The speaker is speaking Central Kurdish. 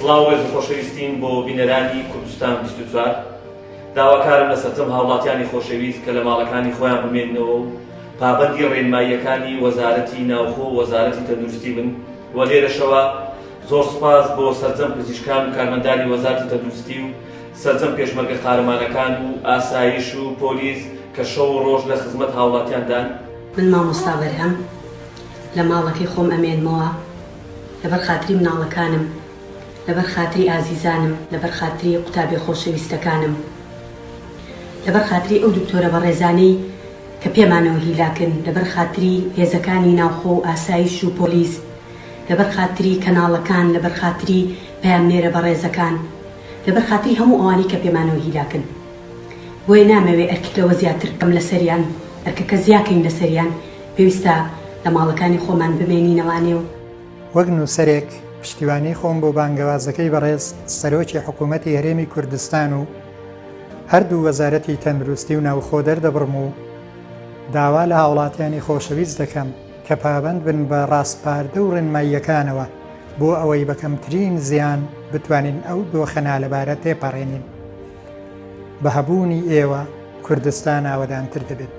سڵاو ڕێز و خۆشەویستین بۆ بینەرانی کوردستان 24 داواکارم لە سەرجەم هاوڵاتیانی خۆشەویست کە لە ماڵەکانی خۆیان بمێننەوە و پابەندی ڕێنماییەکانی وەزارەتی ناوخۆ و وەزارەتی تەندروستی بن و لێرەشەوە زۆر سوپاس بۆ سەرجەم پزیشکان و کارمەندانی وەزارەتی تەندروستی و سەرجەم پێشمەرگە قارەمانەکان و ئاسایش و پۆلیس کە شەو و ڕۆژ لە خزمەت هاوڵاتیاندان. من مامۆستا بەرهەم لە ماڵەکەی خۆم ئەمێنمەوە لەبەر خاتری مناڵەکانم، لەبەر خاتری ئازیزانم، لەبەر خاتری قوتابی خۆشەویستەکانم، لەبەر خاتری ئەو دکتۆرە بەڕێزانەی کە پێمانەوە هیلاکن، لەبەر خاتری هێزەکانی ناوخۆ و ئاسایش و پۆلیس، لەبەر خاتری کەناڵەکان، لەبەر خاتری پەیامنێرە بەڕێزەکان، لەبەر خاتری هەموو ئەوانی کە پێمانەوە هیلاکن. بۆیە نامەوێ ئەرکێکەوە زیاتر بکەم لەسەریان، ئەرکەکە زیاکەین لەسەریان، پێویستە لە ماڵەکانی خۆمان بمێنینەوانێ و وەک نووسەرێک پشتیوانی خۆم بۆ بانگەوازەکەی بەڕێز سەرۆکی حکوومەتی هەرێمی کوردستان و هەردوو وەزارەتی تەندروستی و ناوخۆ دەردەبڕم و داوا لە هاوڵاتیانی خۆشەویست دەکەم کە پابەند بن بە ڕاستپاردە و ڕێنماییەکانەوە بۆ ئەوەی بە کەمترین زیان بتوانین ئەو دۆخەنا لەبارە تێپەڕێنین. بە هەبوونی ئێوە کوردستان ئاوەدانتر دەبێت.